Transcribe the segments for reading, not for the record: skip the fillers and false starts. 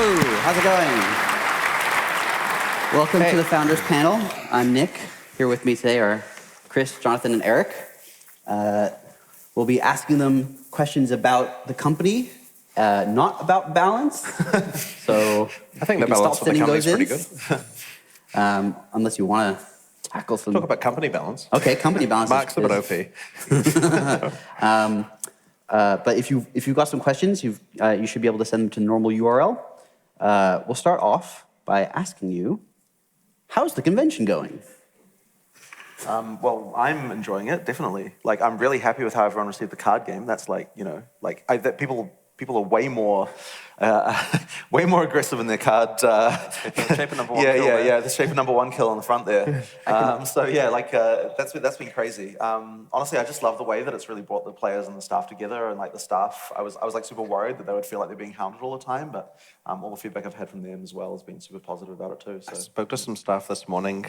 Hello, how's it going? Welcome to the Founders Panel. I'm Nick. Here with me today are Chris, Jonathan, and Erik. We'll be asking them questions about the company, not about balance. So I think the balance of the company is pretty good. Unless you want to tackle some... Talk about company balance. Okay, company balance. Mark's a bit OP. But if you've got some questions, you should be able to send them to normal URL. We'll start off by asking you, how's the convention going? Well, I'm enjoying it, definitely. Like, I'm really happy with how everyone received the card game. That's like, you know, like that people are way more aggressive in their card. Shape of number one kill. Yeah, the shape of number one kill on the front there. So yeah, like that's been crazy. Honestly, I just love the way that it's really brought the players and the staff together. And like the staff, I was like super worried that they would feel like they're being hounded all the time, but all the feedback I've had from them as well has been super positive about it too. So. I spoke to some staff this morning.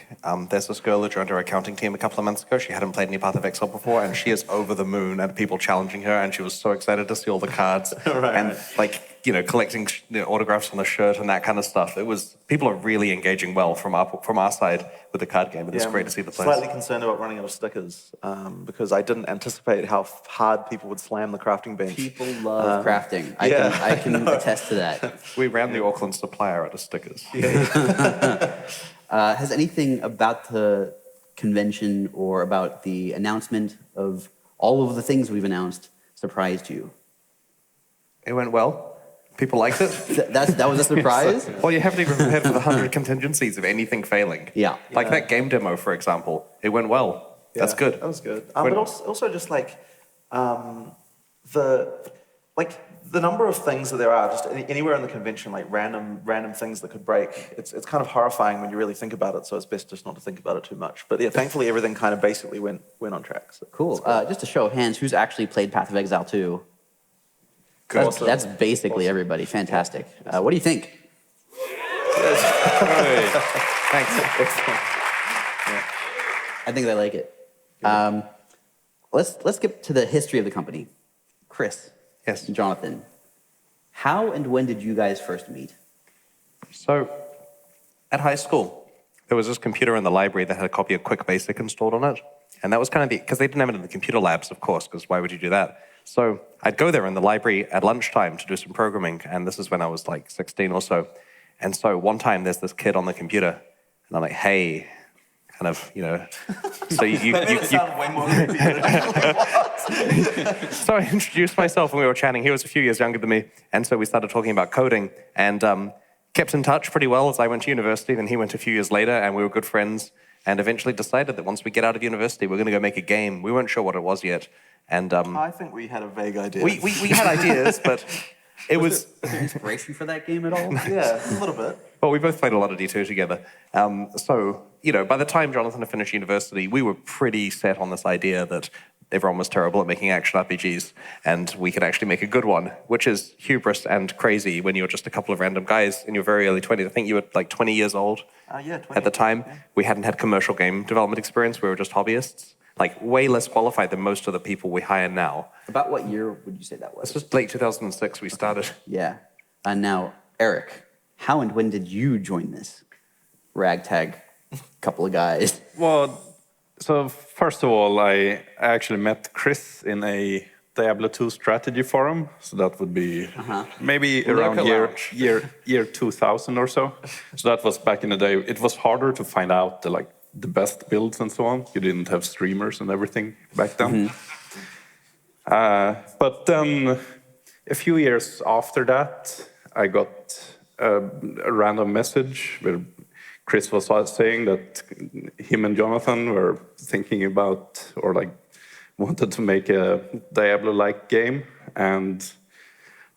There's this girl who joined our accounting team a couple of months ago. She hadn't played any Path of Exile before, and she is over the moon at people challenging her, and she was so excited to see all the cards. And like, you know, collecting autographs on the shirt and that kind of stuff. People are really engaging well from our side with the card game, and it's great to see the players. Slightly concerned about running out of stickers because I didn't anticipate how hard people would slam the crafting bench. People love crafting. I can attest to that. We ran the Auckland supplier out of stickers. Has anything about the convention or about the announcement of all of the things we've announced surprised you? It went well. People liked it. That was a surprise? Well, you haven't even prepared for the 100 contingencies of anything failing. Yeah. Like that game demo, for example. It went well. Yeah, that's good. That was good. But also just like the number of things that there are, just anywhere in the convention, like random things that could break. It's kind of horrifying when you really think about it. So it's best just not to think about it too much. But yeah, thankfully everything kind of basically went on track. So cool. Just a show of hands, who's actually played Path of Exile 2? That's basically everybody. Fantastic. What do you think? Thanks. I think they like it. Let's get to the history of the company. Chris. Yes. Jonathan. How and when did you guys first meet? So, at high school, there was this computer in the library that had a copy of Quick Basic installed on it. And that was kind of because they didn't have it in the computer labs, of course, because why would you do that? So I'd go there in the library at lunchtime to do some programming, and this is when I was like 16 or so. And so one time there's this kid on the computer, and I'm like, hey, kind of, you know. So you sound way more creepy than it So I introduced myself and we were chatting. He was a few years younger than me, and so we started talking about coding, and kept in touch pretty well as I went to university. Then he went a few years later, and we were good friends, and eventually decided that once we get out of university, we're going to go make a game. We weren't sure what it was yet. And I think we had a vague idea. We had ideas, but it was there inspiration for that game at all? Yeah, a little bit. Well, we both played a lot of D2 together. So, you know, by the time Jonathan had finished university, we were pretty set on this idea that everyone was terrible at making action RPGs, and we could actually make a good one, which is hubris and crazy when you're just a couple of random guys in your very early 20s. I think you were like 20 years old 20, at the time. Yeah. We hadn't had commercial game development experience. We were just hobbyists. Like, way less qualified than most of the people we hire now. About what year would you say that was? This was late 2006 we started. Yeah. And now, Erik, how and when did you join this ragtag couple of guys? Well, so first of all, I actually met Chris in a Diablo 2 strategy forum. So that would be maybe around year 2000 or so. So that was back in the day. It was harder to find out the best builds and so on. You didn't have streamers and everything back then. But then a few years after that, I got a random message where Chris was saying that him and Jonathan were thinking about or wanted to make a Diablo-like game, and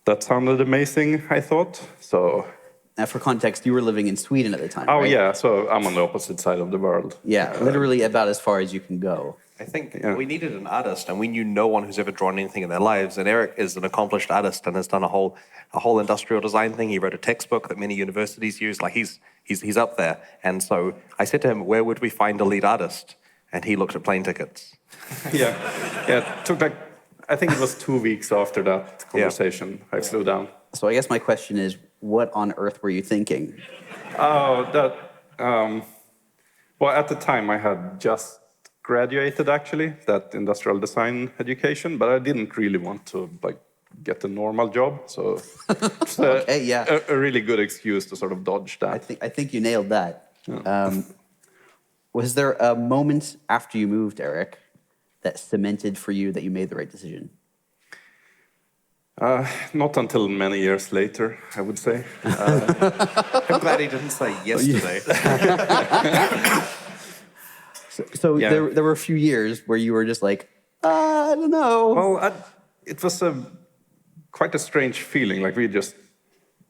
that sounded amazing, I thought. So. Now, for context, you were living in Sweden at the time, Oh, right? yeah, so I'm on the opposite side of the world. Yeah, literally about as far as you can go. I think we needed an artist, and we knew no one who's ever drawn anything in their lives. And Erik is an accomplished artist and has done a whole industrial design thing. He wrote a textbook that many universities use. Like he's up there. And so I said to him, "Where would we find a lead artist?" And he looked at plane tickets. Yeah. It took I think it was 2 weeks after that conversation. I flew down. So I guess my question is, what on earth were you thinking? Oh, well, at the time I had just graduated actually, that industrial design education, but I didn't really want to like get a normal job, so it's Okay, yeah. a really good excuse to sort of dodge that. I think you nailed that. Was there a moment after you moved, Erik, that cemented for you that you made the right decision? Not until many years later, I would say. I'm glad he didn't say yesterday. So Yeah. there were a few years where you were just like, I don't know. Well, it was quite a strange feeling. Like we just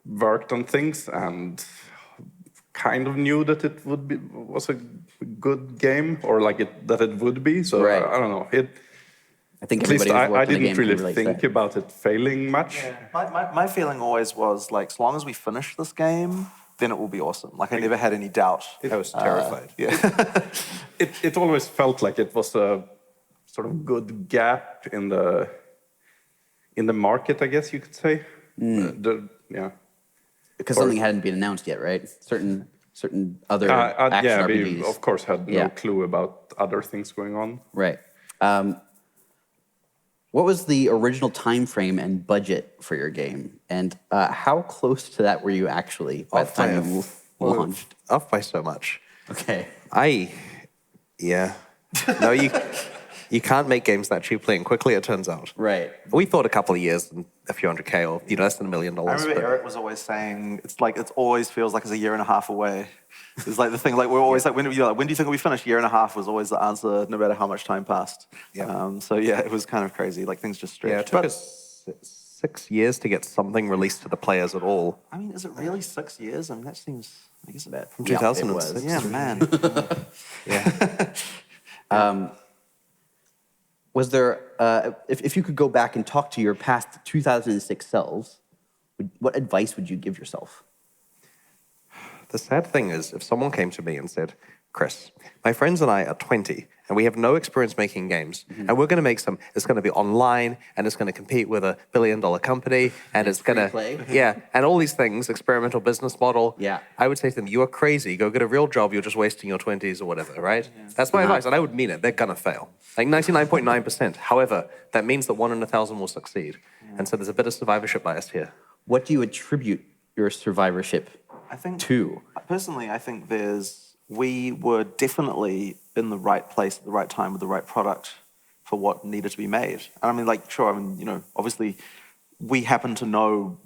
worked on things and kind of knew that it was a good game, or like that it would be. So Right. I don't know. I think At least everybody who's I worked on a didn't game can really relate to think that. about it failing much. My feeling always was like, as long as we finish this game, then it will be awesome. Like I never had any doubt. I was terrified. It always felt like it was a sort of good gap in the market, I guess you could say. Yeah. Because something hadn't been announced yet, right? Certain other action Yeah, RPGs. we of course had Yeah. no clue about other things going on. Right. What was the original time frame and budget for your game? And how close to that were you actually by the time you launched? Off by so much. Okay. Yeah. No, you can't make games that cheaply and quickly, it turns out. Right. We thought a couple of years and a few hundred K, or less than $1 million. I remember but- Erik was always saying, it's like, it always feels like it's a year and a half away. It's like the thing, like we're always like, when do you think it'll be finished? Year and a half was always the answer, no matter how much time passed. Yeah. So yeah, it was kind of crazy. Like things just stretched. Yeah, it took us 6 years to get something released to the players at all. I mean, is it really 6 years? I mean, that seems, I guess, about From Yeah, it 2006. was. Yeah, man. Yeah. Was there, if you could go back and talk to your past 2006 selves, what advice would you give yourself? The sad thing is, if someone came to me and said, Chris, my friends and I are 20 and we have no experience making games, and we're going to make some, it's going to be online and it's going to compete with $1 billion company and it's going to, free play. yeah, and all these things, experimental business model. Yeah. I would say to them, you are crazy. Go get a real job. You're just wasting your 20s or whatever, right? That's my advice, and I would mean it. They're going to fail. Like 99.9%. However, that means that 1 in 1,000 will succeed. And so there's a bit of survivorship bias here. What do you attribute your survivorship I think to? Personally, I think we were definitely in the right place at the right time with the right product for what needed to be made. And I mean, like, sure, I mean, you know, obviously we happen to know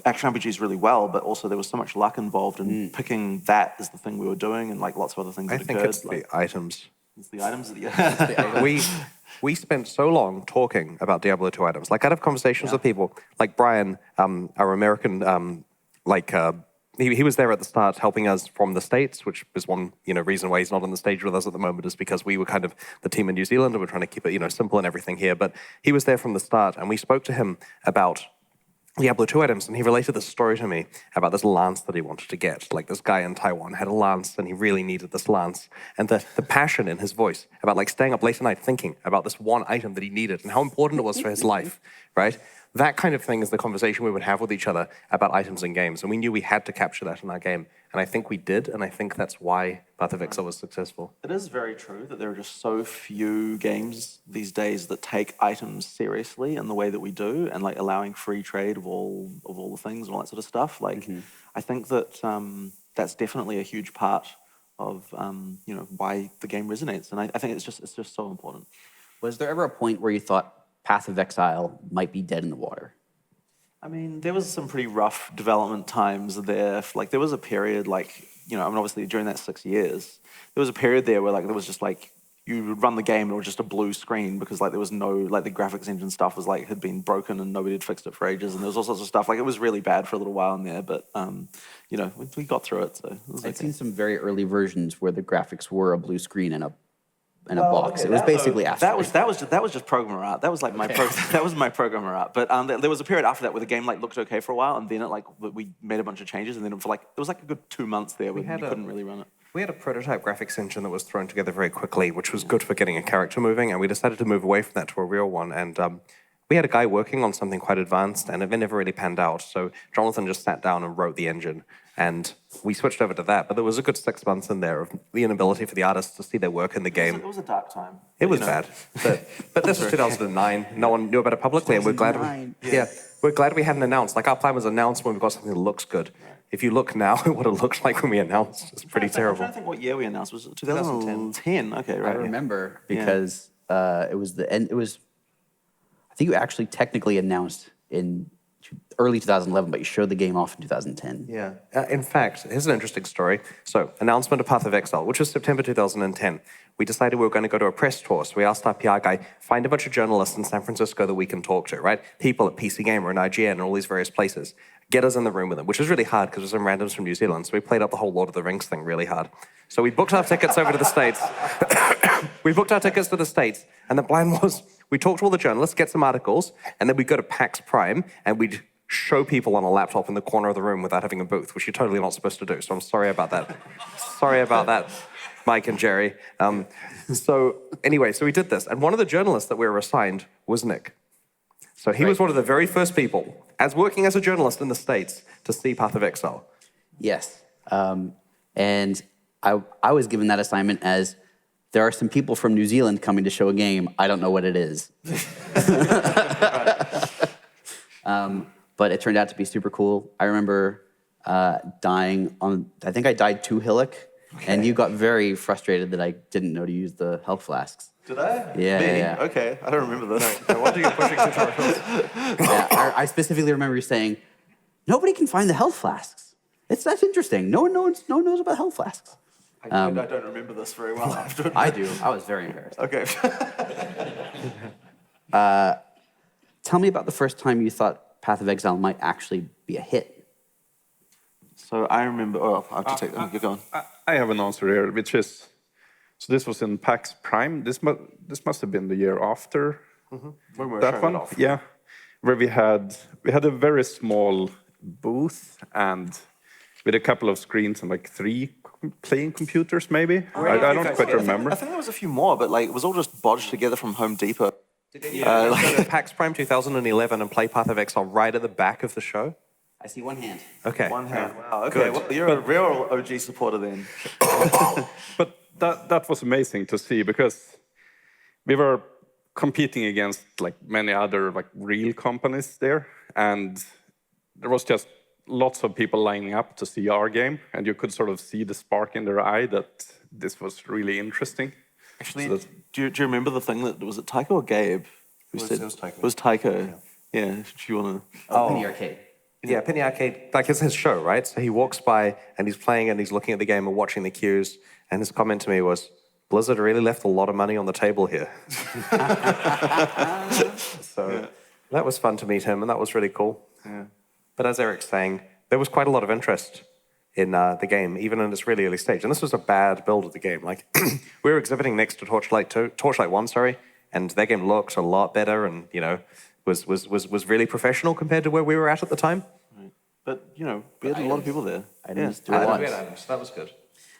action RPGs really well, but also there was so much luck involved in picking that as the thing we were doing, and like lots of other things I that think occurred. it's like, the items. it's the items. Yeah. we spent so long talking about Diablo 2 items. Like, I'd have conversations with people, like Brian, our American, he was there at the start helping us from the States, which is one reason why he's not on the stage with us at the moment, is because we were kind of the team in New Zealand and we're trying to keep it simple and everything here. But he was there from the start, and we spoke to him about Diablo 2 items, and he related this story to me about this lance that he wanted to get. Like, this guy in Taiwan had a lance and he really needed this lance, and the passion in his voice about like staying up late at night thinking about this one item that he needed and how important it was for his life, right? That kind of thing is the conversation we would have with each other about items in games, and we knew we had to capture that in our game, and I think we did, and I think that's why Path of Exile was successful. It is very true that there are just so few games these days that take items seriously in the way that we do, and like allowing free trade of all the things and all that sort of stuff. Like, I think that that's definitely a huge part of why the game resonates, and I think it's just so important. Was there ever a point where you thought Path of Exile might be dead in the water? I mean, there was some pretty rough development times there. Like, there was a period, like, I mean, obviously during that 6 years, there was a period there where, like, there was just, like, you would run the game and it was just a blue screen because, like, there was no, like, the graphics engine stuff was, like, had been broken and nobody had fixed it for ages, and there was all sorts of stuff. Like, it was really bad for a little while in there, but, we got through it, so it was I've okay. seen some very early versions where the graphics were a blue screen and a box. It was basically after. That was just programmer art. That was like that was my programmer art. But there was a period after that where the game like looked okay for a while, and then we made a bunch of changes, and then for like it was like a good 2 months there where you couldn't really run it. We had a prototype graphics engine that was thrown together very quickly, which was good for getting a character moving, and we decided to move away from that to a real one. And we had a guy working on something quite advanced, and it never really panned out. So Jonathan just sat down and wrote the engine, and we switched over to that. But there was a good 6 months in there of the inability for the artists to see their work in the game. It was a dark time. It was bad, but this was 2009. No one knew about it publicly, and we're glad. We're glad we hadn't announced. Like, our plan was announced when we got something that looks good. If you look now at what it looked like when we announced, it's pretty terrible. I'm trying to think what year we announced. Was it 2010? Okay, right. I remember because it was the end. It was, I think you actually technically announced in early 2011, but you showed the game off in 2010. Yeah. In fact, here's an interesting story. So, announcement of Path of Exile, which was September 2010. We decided we were going to go to a press tour. So we asked our PR guy, find a bunch of journalists in San Francisco that we can talk to, right? People at PC Gamer and IGN and all these various places. Get us in the room with them, which was really hard because there's some randoms from New Zealand. So we played up the whole Lord of the Rings thing really hard. So we booked our tickets over to the States. We booked our tickets to the States. And the plan was we talked to all the journalists, get some articles, and then we'd go to PAX Prime and we'd show people on a laptop in the corner of the room without having a booth, which you're totally not supposed to do. So I'm sorry about that. Sorry about that, Mike and Jerry. So anyway, so we did this. And one of the journalists that we were assigned was Nick. So he was one of the very first people, as working as a journalist in the States, to see Path of Exile. Yes. And I was given that assignment as, there are some people from New Zealand coming to show a game. I don't know what it is. But it turned out to be super cool. I remember dying on, I think I died 2 Hillock, and you got very frustrated that I didn't know to use the health flasks. Did I? Yeah. Okay, I don't remember this. No wonder you're pushing tutorials. Yeah, I specifically remember you saying, nobody can find the health flasks. That's interesting. No one knows about health flasks. I don't remember this very well. I do. I was very embarrassed. Okay. Tell me about the first time you thought Path of Exile might actually be a hit. So I remember. Oh, I have to take that. You're going. I have an answer here, which is, so this was in PAX Prime. This must have been the year after When we were that showing one. it off. Yeah, where we had a very small booth and with a couple of screens and like 3 playing computers, maybe. I don't quite remember. I think there was a few more, but like it was all just bodged together from Home Depot. Did you go to PAX Prime 2011 and play Path of Exile right at the back of the show? I see one hand. Okay. One hand. Wow. Okay. Well, you're a real OG supporter then. But that was amazing to see because we were competing against like many other like real companies there, and there was just lots of people lining up to see our game, and you could sort of see the spark in their eye that this was really interesting. Actually, So do you remember the thing that was it Tycho or Gabe? It was Tycho. It was Tycho. Yeah. Do you want to? Penny Arcade. Yeah, Penny Arcade, like it's his show, right? So he walks by and he's playing and he's looking at the game and watching the queues. And his comment to me was, Blizzard really left a lot of money on the table here. So that was fun to meet him, and that was really cool. Yeah. But as Eric's saying, there was quite a lot of interest in the game, even in its really early stage. And this was a bad build of the game. Like, we were exhibiting next to Torchlight 1, and their game looked a lot better and, you know, was really professional compared to where we were at the time. Right. But, you know, we had a lot of people there. Items to We watch. had items. That was good.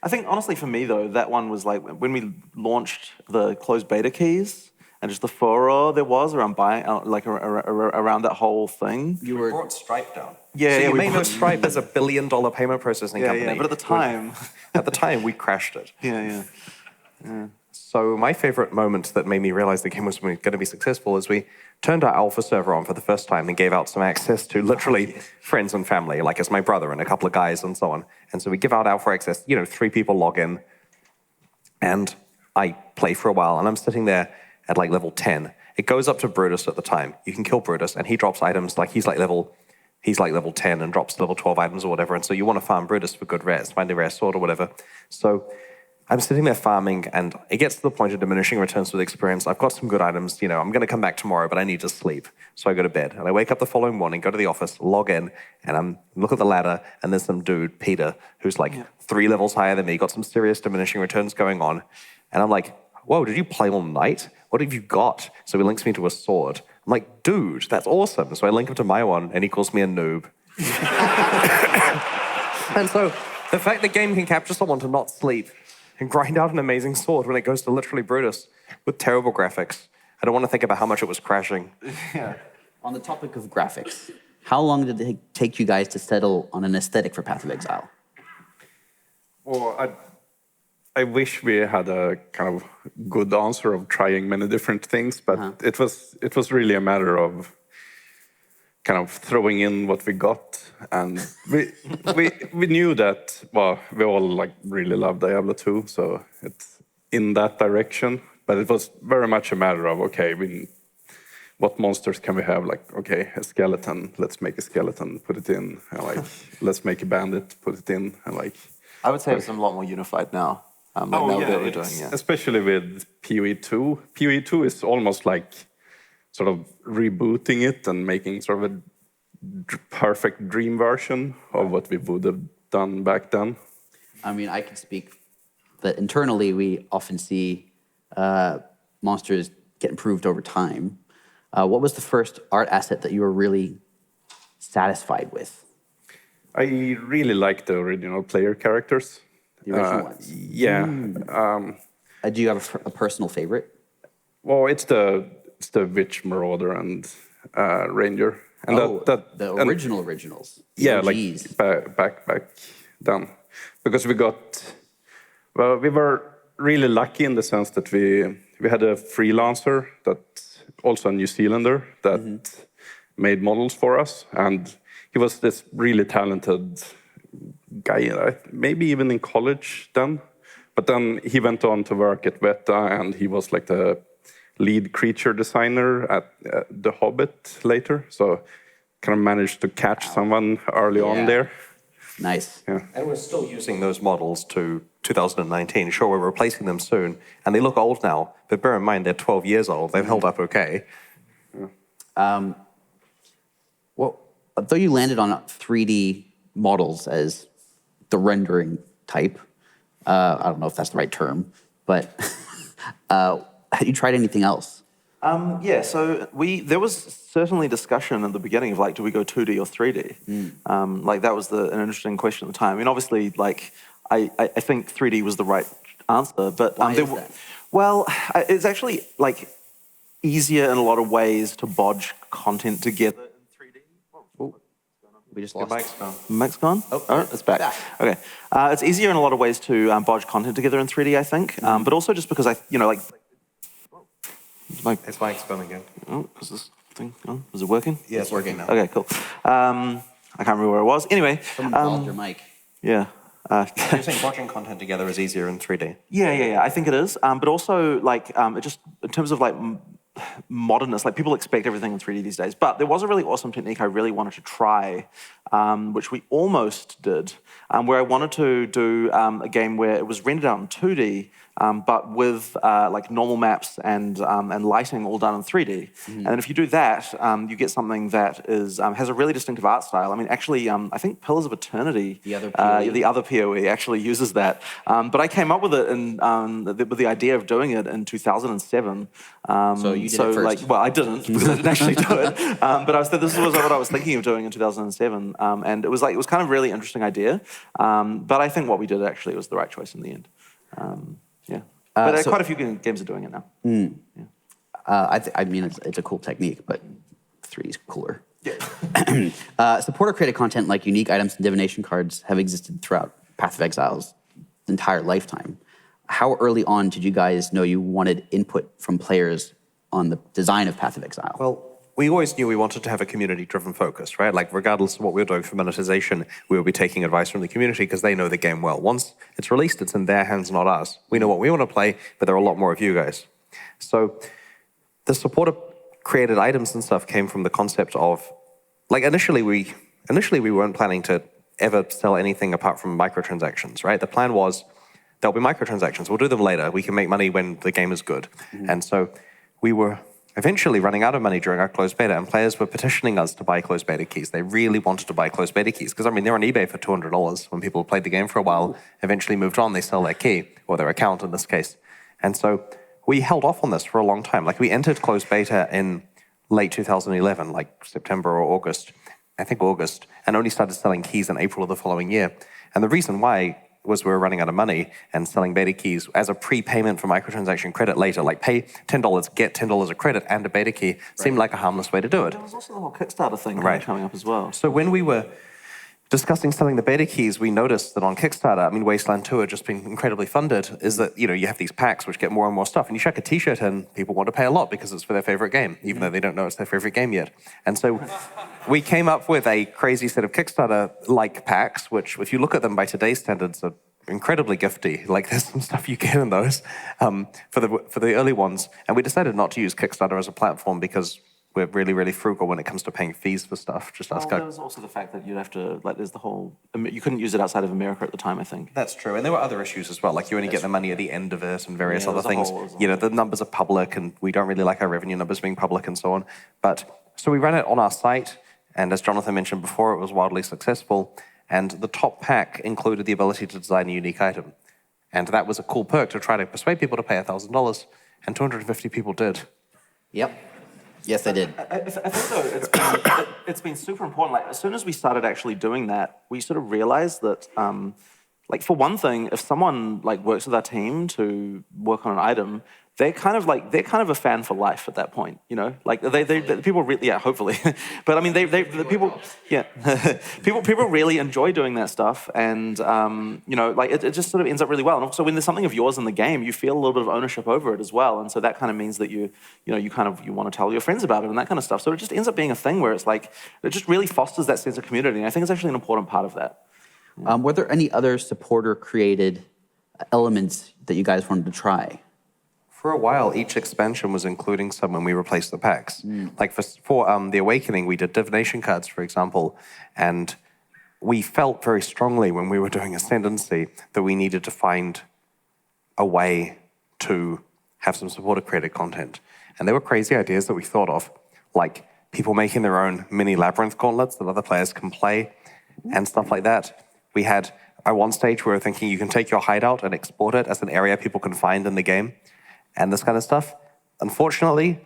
I think, honestly, for me, though, that one was like when we launched the closed beta keys and just the furor there was around buying, like around that whole thing. You We were brought Stripe down. Yeah, so yeah, you we may know brought- Stripe as a billion-dollar payment processing company. Yeah, but at the time, At the time, we crashed it. yeah. So my favorite moment that made me realize the game was going to be successful is we turned our alpha server on for the first time and gave out some access to literally friends and family, like it's my brother and a couple of guys and so on. And so we give out alpha access, 3 people log in, and I play for a while, and I'm sitting there at like level 10. It goes up to Brutus at the time. You can kill Brutus, and he drops items like he's like level 10 and drops level 12 items or whatever. And so you want to farm Brutus for good rares, find a rare sword or whatever. So I'm sitting there farming, and it gets to the point of diminishing returns with experience. I've got some good items. I'm going to come back tomorrow, but I need to sleep. So I go to bed, and I wake up the following morning, go to the office, log in, and look at the ladder, and there's some dude, Peter, who's like 3 levels higher than me, got some serious diminishing returns going on. And I'm like, whoa, did you play all night? What have you got? So he links me to a sword. I'm like, dude, that's awesome. So I link him to my one, and he calls me a noob. And so the fact the game can capture someone to not sleep and grind out an amazing sword when it goes to literally Brutus with terrible graphics. I don't want to think about how much it was crashing. On the topic of graphics, how long did it take you guys to settle on an aesthetic for Path of Exile? Well, I wish we had a kind of good answer of trying many different things, but it was really a matter of kind of throwing in what we got, and we knew that, well, we all like really love Diablo 2, so it's in that direction. But it was very much a matter of, okay, what monsters can we have? Like, okay, a skeleton, let's make a skeleton, put it in, and like, let's make a bandit, put it in, and like. I would say it's a lot more unified now. Now that we're doing, especially with PoE 2. PoE 2 is almost like sort of rebooting it and making sort of a perfect dream version of what we would have done back then. I mean, I can speak that internally we often see monsters get improved over time. What was the first art asset that you were really satisfied with? I really like the original player characters. The original ones? Yeah. Do you have a personal favorite? Well, it's the Witch, Marauder, and Ranger. And the originals. Yeah, OGs. like back then. Because we were really lucky in the sense that we had a freelancer, that also a New Zealander, that made models for us, and he was this really talented guy, maybe even in college then. But then he went on to work at Weta, and he was like the lead creature designer at The Hobbit later. So kind of managed to catch someone early on there. Nice. Yeah. And we're still using those models to 2019. Sure, we're replacing them soon, and they look old now, but bear in mind they're 12 years old. They've held up okay. Well, though you landed on 3D models as the rendering type, I don't know if that's the right term, but have you tried anything else? Yeah, so there was certainly discussion at the beginning of like, do we go 2D or 3D? Like that was an interesting question at the time. I mean, obviously, like I think 3D was the right answer, but why is that? Well, it's actually like easier in a lot of ways to bodge content together in 3D. We just Your lost. mic's gone. Mic's gone? Oh, it's back. Okay. It's easier in a lot of ways to bodge content together in 3D, I think, but also just because His mic's gone again. Oh, is this thing on? Is it working? Yeah, it's working now. Okay, cool. I can't remember where it was. Anyway. Someone involved your mic. Yeah. You're saying watching content together is easier in 3D? Yeah. I think it is. But also, like, it just in terms of like modernness, like people expect everything in 3D these days. But there was a really awesome technique I really wanted to try, which we almost did, where I wanted to do a game where it was rendered out in 2D, but with like normal maps and lighting all done in 3D. And then if you do that, you get something that has a really distinctive art style. I mean, actually, I think Pillars of Eternity, the other PoE actually uses that. But I came up with it with the idea of doing it in 2007. So you did it first. Like, well, I didn't because I didn't actually do it. But this was what I was thinking of doing in 2007, and it was kind of a really interesting idea. But I think what we did actually was the right choice in the end. Yeah. But quite a few games are doing it now. Yeah. I mean, it's a cool technique, but 3D is cooler. Yeah. Supporter-created content like unique items and divination cards have existed throughout Path of Exile's entire lifetime. How early on did you guys know you wanted input from players on the design of Path of Exile? Well, we always knew we wanted to have a community-driven focus, right? Like, regardless of what we were doing for monetization, we will be taking advice from the community because they know the game well. Once it's released, it's in their hands, not us. We know what we want to play, but there are a lot more of you guys. So the supporter-created items and stuff came from the concept of, like, initially we weren't planning to ever sell anything apart from microtransactions, right? The plan was there'll be microtransactions. We'll do them later. We can make money when the game is good. And so we were eventually running out of money during our closed beta, and players were petitioning us to buy closed beta keys. They really wanted to buy closed beta keys because, I mean, they're on eBay for $200. When people played the game for a while, eventually moved on, they sell their key, or their account in this case. And so we held off on this for a long time. Like, we entered closed beta in late 2011, like September or August, I think August, and only started selling keys in April of the following year. And the reason why was we were running out of money, and selling beta keys as a prepayment for microtransaction credit later, like pay $10, get $10 of credit and a beta key, seemed like a harmless way to do it. There was also the whole Kickstarter thing coming up as well. So when we were discussing selling the beta keys, we noticed that on Kickstarter, I mean, Wasteland 2 had just been incredibly funded, is that, you know, you have these packs which get more and more stuff, and you chuck a t-shirt in, people want to pay a lot because it's for their favorite game, even though they don't know it's their favorite game yet. And so we came up with a crazy set of Kickstarter-like packs, which, if you look at them by today's standards, are incredibly gifty. Like, there's some stuff you get in those for the early ones. And we decided not to use Kickstarter as a platform because we're really, really frugal when it comes to paying fees for stuff. Just ask there was also the fact that you'd have to, like, there's the whole, you couldn't use it outside of America at the time, I think. That's true, and there were other issues as well, like you only get the money at the end of it and various other things. You know, the numbers are public, and we don't really like our revenue numbers being public and so on. But, so we ran it on our site, and as Jonathan mentioned before, it was wildly successful, and the top pack included the ability to design a unique item. And that was a cool perk to try to persuade people to pay $1,000, and 250 people did. Yep. Yes, I did. I think though, it's been super important. Like, as soon as we started actually doing that, we sort of realized that, like, for one thing, if someone like works with our team to work on an item, they're kind of a fan for life at that point, you know. Like the people really, hopefully, but I mean, the people, people really enjoy doing that stuff, and you know, like it just sort of ends up really well. And also, when there's something of yours in the game, you feel a little bit of ownership over it as well, and so that kind of means that you want to tell your friends about it and that kind of stuff. So it just ends up being a thing where it's like it just really fosters that sense of community. And I think it's actually an important part of that. Were there any other supporter-created elements that you guys wanted to try? For a while, each expansion was including some when we replaced the packs. Like for The Awakening, we did divination cards, for example, and we felt very strongly when we were doing Ascendancy that we needed to find a way to have some supporter-created content. And there were crazy ideas that we thought of, like people making their own mini labyrinth gauntlets that other players can play and stuff like that. We had, at one stage, we were thinking you can take your hideout and export it as an area people can find in the game, and this kind of stuff. Unfortunately,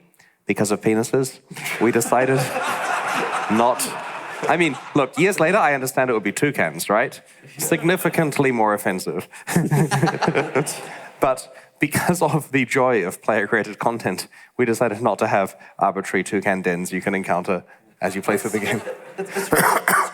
because of penises, we decided not. I mean, look, years later, I understand it would be toucans, right? Significantly more offensive. But because of the joy of player-created content, we decided not to have arbitrary toucan dens you can encounter as you play through the game.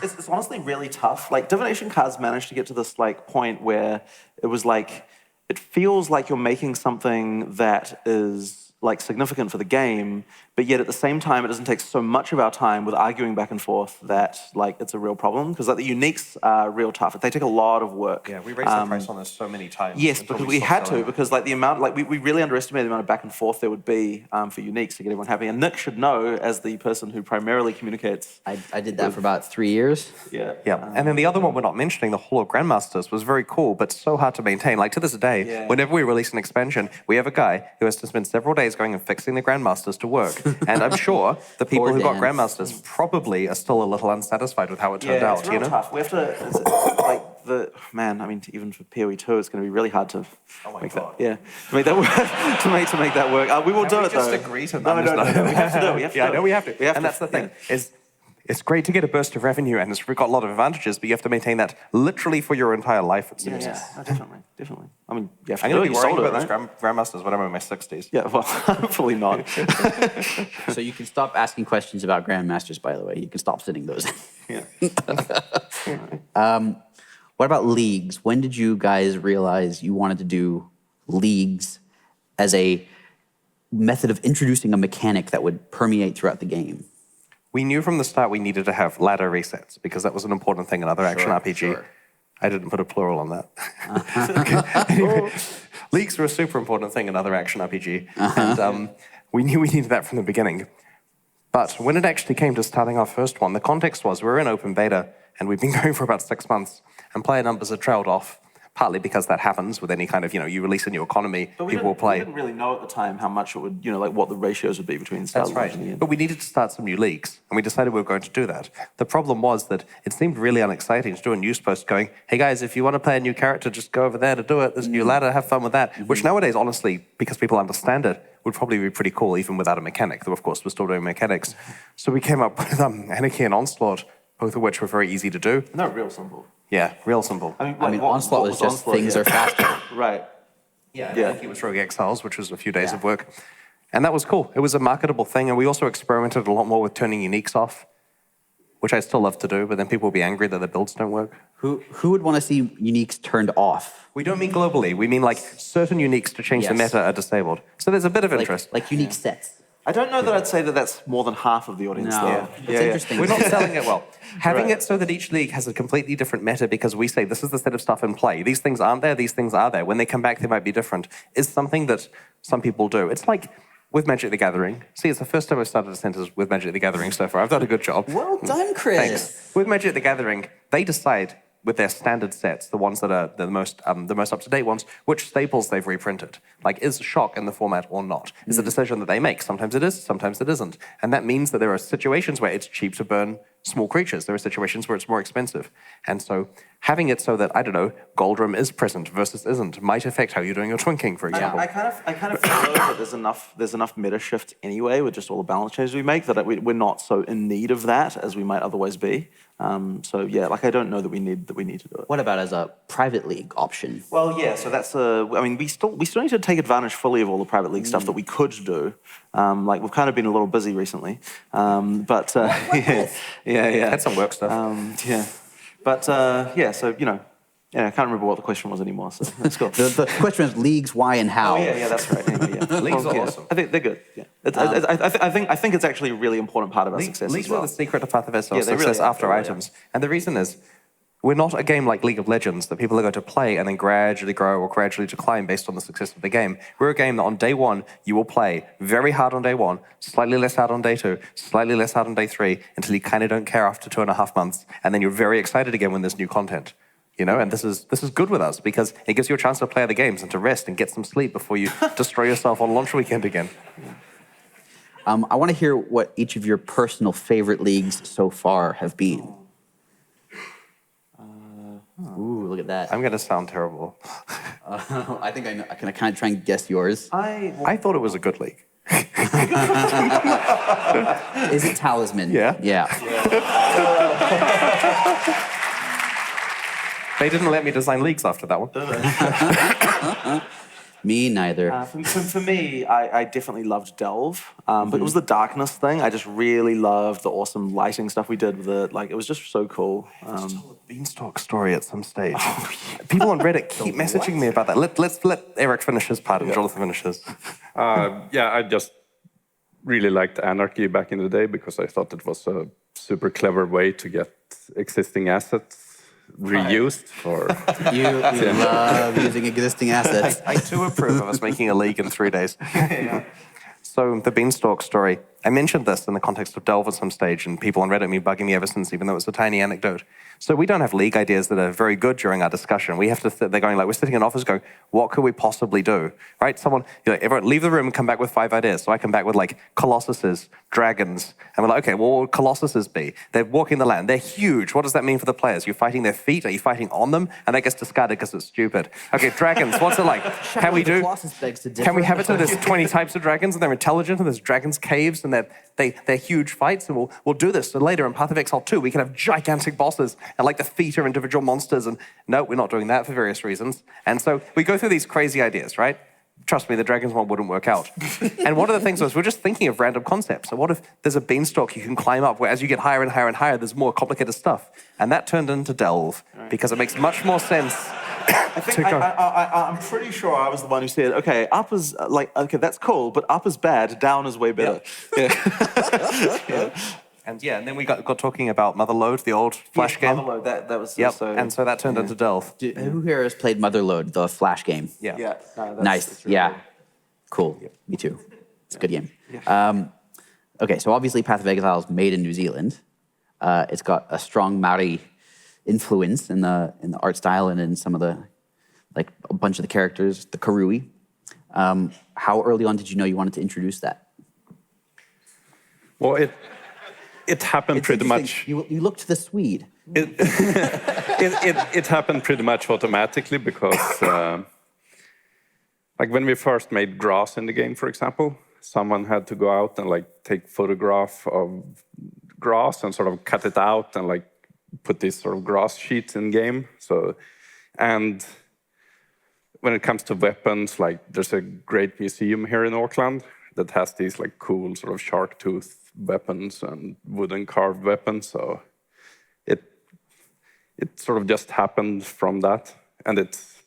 It's honestly really tough. Like, divination cards managed to get to this like point where it was like, it feels like you're making something that is like significant for the game, but yet at the same time, it doesn't take so much of our time with arguing back and forth that like it's a real problem. Because like the uniques are real tough. They take a lot of work. Yeah, we raised the price on this so many times. Yes, because we had to, because like the amount, like we really underestimated the amount of back and forth there would be for uniques to get everyone happy. And Nick should know, as the person who primarily communicates. I did that for about 3 years. Yeah. And then the other one we're not mentioning, the Hall of Grandmasters, was very cool, but so hard to maintain. Like to this day, whenever we release an expansion, we have a guy who has to spend several days going and fixing the Grandmasters to work. And I'm sure the people who got Grandmasters probably are still a little unsatisfied with how it turned out. It's real tough. We have to, I mean, even for PoE 2, it's going to be really hard to make that. Yeah, to make that work. to make that work. We will do it though. Just agree to no. We have to do it. We have to. Yeah, I know we have to. And that's the thing is. It's great to get a burst of revenue, and it's got a lot of advantages, but you have to maintain that literally for your entire life, it seems. Yeah, definitely. I mean, you have to I'm going to be worrying about right? those Grandmasters when I'm in my 60s. Yeah, well, hopefully not. So you can stop asking questions about Grandmasters, by the way. You can stop sending those. Yeah. What about leagues? When did you guys realize you wanted to do leagues as a method of introducing a mechanic that would permeate throughout the game? We knew from the start we needed to have ladder resets because that was an important thing in other action RPG. Sure. I didn't put a plural on that. Anyway, leagues were a super important thing in other action RPG, and we knew we needed that from the beginning. But when it actually came to starting our first one, the context was we were in open beta, and we'd been going for about 6 months, and player numbers had trailed off, partly because that happens with any kind of, you release a new economy, people will play. We didn't really know at the time how much it would, like what the ratios would be between stars. That's right. But we needed to start some new leagues, and we decided we were going to do that. The problem was that it seemed really unexciting to do a news post going, hey guys, if you want to play a new character, just go over there to do it. There's a new ladder, have fun with that. Which nowadays, honestly, because people understand it, would probably be pretty cool, even without a mechanic, though of course we're still doing mechanics. So we came up with Anarchy and Onslaught both of which were very easy to do. No, real simple. Yeah, real simple. I mean, Onslaught was just things are faster. Right. Yeah, Yeah. it was Rogue Exiles, which was a few days of work. And that was cool. It was a marketable thing, and we also experimented a lot more with turning uniques off, which I still love to do, but then people will be angry that the builds don't work. Who would want to see uniques turned off? We don't mean globally. We mean like certain uniques to change the meta are disabled. So there's a bit of interest. Like unique sets. I don't know that I'd say that that's more than half of the audience. No, though. it's interesting. We're not selling it well. Having Right. it so that each league has a completely different meta because we say this is the set of stuff in play. These things aren't there, these things are there. When they come back, they might be different, is something that some people do. It's like with Magic the Gathering. See, it's the first time I've started a sentence with Magic the Gathering so far. I've done a good job. Well done, Chris. Thanks. With Magic the Gathering, they decide with their standard sets, the ones that are the most up-to-date ones, which staples they've reprinted. Like, is Shock in the format or not? It's a decision that they make. Sometimes it is, sometimes it isn't. And that means that there are situations where it's cheap to burn small creatures. There are situations where it's more expensive. And so having it so that, I don't know, Goldrum is present versus isn't might affect how you're doing your twinking, for example. I kind of feel that there's enough meta shift anyway with just all the balance changes we make that we're not so in need of that as we might otherwise be. So yeah, like I don't know that we need to do it. What about as a private league option? Well, yeah. So that's I mean, we still need to take advantage fully of all the private league stuff that we could do. Like we've kind of been a little busy recently, but yeah. Had some work stuff. Yeah, but yeah. So yeah, I can't remember what the question was anymore. So that's cool. The question is leagues, why and how. Oh yeah, that's right. Yeah. Leagues are Yeah. awesome. I think they're good. Yeah, I think it's actually a really important part of our success Leagues as well. are the secret to Path of Exile Yeah, they really success are. after They really items. And the reason is, we're not a game like League of Legends that people are going to play and then gradually grow or gradually decline based on the success of the game. We're a game that on day one, you will play very hard on day one, slightly less hard on day two, slightly less hard on day three, until you kind of don't care after 2.5 months. And then you're very excited again when there's new content. And this is good with us because it gives you a chance to play the games and to rest and get some sleep before you destroy yourself on launch weekend again. I want to hear what each of your personal favorite leagues so far have been. Ooh, look at that. I'm going to sound terrible. I think I know. I can kind of try and guess yours. I thought it was a good league. Is it Talisman? Yeah. Yeah. They didn't let me design leagues after that one. Me neither. For me, I definitely loved Delve, but it was the darkness thing. I just really loved the awesome lighting stuff we did with it. Like, it was just so cool. Tell a beanstalk story at some stage. People on Reddit keep messaging me about that. Let's let Erik finish his part and Jonathan finishes. Yeah, I just really liked Anarchy back in the day because I thought it was a super clever way to get existing assets reused for... You love using existing assets. I too approve of us making a league in 3 days. So the beanstalk story. I mentioned this in the context of Delve at some stage, and people on Reddit have been bugging me ever since, even though it's a tiny anecdote. So we don't have league ideas that are very good during our discussion. We have to sit there going, like, we're sitting in an office going, what could we possibly do? Right? Someone, everyone leave the room and come back with 5 ideas. So I come back with, like, colossuses, dragons. And we're like, okay, well, what would colossuses be? They're walking the land. They're huge. What does that mean for the players? You're fighting their feet? Are you fighting on them? And that gets discarded because it's stupid. Okay, dragons, what's it like? Can we do... Can we have it so there's 20 types of dragons and they're intelligent and there's dragons caves and they're huge fights, and we'll do this. So later in Path of Exile 2, we can have gigantic bosses and like the feet are individual monsters, and no, we're not doing that for various reasons. And so we go through these crazy ideas, right? Trust me, the dragons one wouldn't work out. And one of the things was we're just thinking of random concepts. So what if there's a beanstalk you can climb up where as you get higher and higher and higher, there's more complicated stuff. And that turned into Delve because it makes much more sense. I'm pretty sure I was the one who said, okay, up is okay, that's cool, but up is bad, down is way better. Yeah. And then we got talking about Motherlode, the old Flash game. Motherlode, that was Yep. so... And so that turned into Delve. Who here has played Motherlode, the Flash game? Yeah. Yeah. No, Nice. that's really Yeah. good. Cool. Me too. It's a good game. Okay, so obviously Path of Exile is made in New Zealand. It's got a strong Maori influence in the art style and in some of the, like a bunch of the characters, the Karui. How early on did you know you wanted to introduce that? Well, it happened It's pretty interesting. much... You looked the Swede. It happened pretty much automatically because, like when we first made grass in the game, for example, someone had to go out and like take photograph of grass and sort of cut it out and like put these sort of grass sheets in game. So, and when it comes to weapons, like there's a great museum here in Auckland that has these like cool sort of shark tooth weapons and wooden carved weapons. So it sort of just happened from that, and it's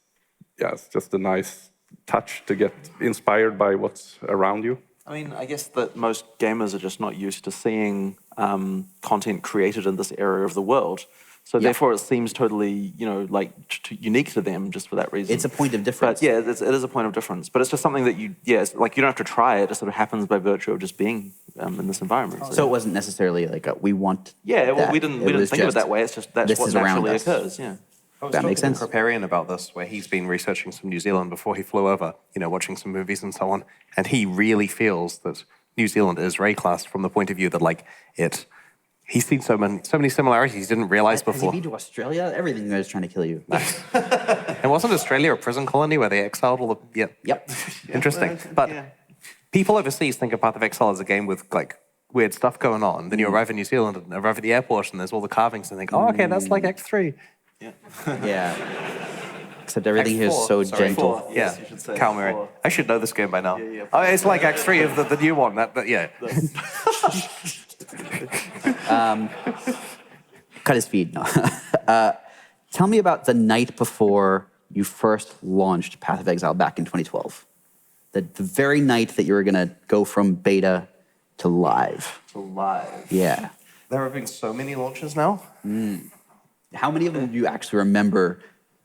just a nice touch to get inspired by what's around you. I mean, I guess that most gamers are just not used to seeing content created in this area of the world. So therefore, it seems totally, like unique to them just for that reason. It's a point of difference. But yeah, it is a point of difference. But it's just something that it's like you don't have to try it. It just sort of happens by virtue of just being in this environment. So it wasn't necessarily like we want. Yeah, well, that. we didn't think of it that way. It's just that's what naturally occurs. Yeah. That makes sense. I was talking to Kriparian about this, where he's been researching some New Zealand before he flew over, watching some movies and so on, and he really feels that New Zealand is race-classed from the point of view that he's seen so many similarities he didn't realize before. Has he been to Australia? Everything there is trying to kill you. And wasn't Australia a prison colony where they exiled all the... Yep. Interesting. But people overseas think of Path of Exile as a game with weird stuff going on. Then you arrive in New Zealand and arrive at the airport and there's all the carvings and think, oh, okay, that's like X3. Yeah. Except everything here is so gentle. 4, yes, you should say. Calmary. 4. I should know this game by now. Yeah. Oh, it's like X3 of the new one. Yeah. Cut his feed. No. Tell me about the night before you first launched Path of Exile back in 2012. The very night that you were going to go from beta to live. Yeah. There have been so many launches now. How many of them do you actually remember?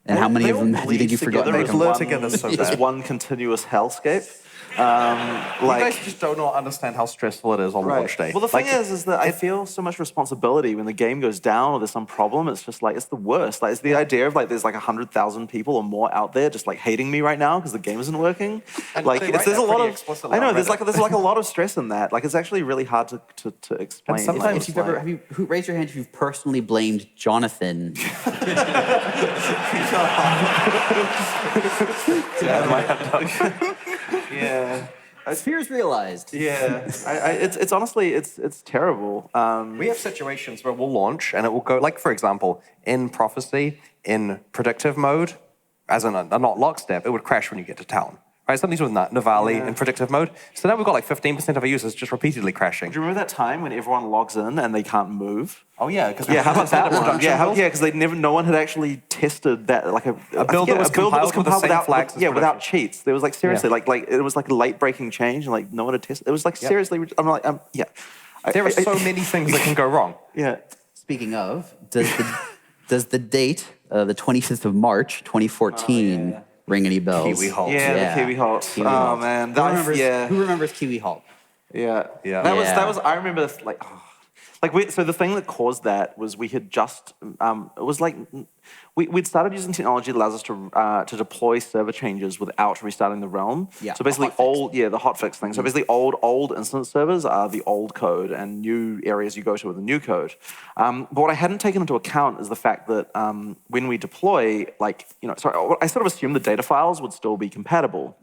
And how many of them do you think you forgot? They blur together so It's bad. one continuous hellscape. You guys just do not understand how stressful it is on launch day. Well, the thing is that I feel so much responsibility when the game goes down or there's some problem. It's just it's the worst. It's the idea of there's 100,000 people or more out there just hating me right now because the game isn't working. And There's a lot of. I know there's Reddit. a lot of stress in that. It's actually really hard to explain. And sometimes If you've ever, raise your hand if you've personally blamed Jonathan. Yeah. Fears realized. Yeah, it's honestly, it's terrible. We have situations where we'll launch and it will go, for example, in Prophecy, in predictive mode, as in a not lockstep, it would crash when you get to town. Right, something's with Navali in predictive mode. So now we've got 15% of our users just repeatedly crashing. Do you remember that time when everyone logs in and they can't move? Oh yeah, because how about that one? Yeah, because no one had actually tested that. A build that was compiled with the same flags as without cheats. There was seriously it was a late breaking change and no one had tested. It was seriously. I'm There are so many things that can go wrong. Yeah. Speaking of, does the date, the 25th of March, 2014, ring any bells? Kiwi Halt. Yeah, the Kiwi Halt. Halt. Man, Who remembers Kiwi Halt? Yeah. That was. I remember so the thing that caused that was we had just it was we'd started using technology that allows us to deploy server changes without restarting the realm. Yeah, so basically the hotfix thing. So basically old instance servers are the old code and new areas you go to are the new code. But what I hadn't taken into account is the fact that when we deploy, I sort of assumed the data files would still be compatible.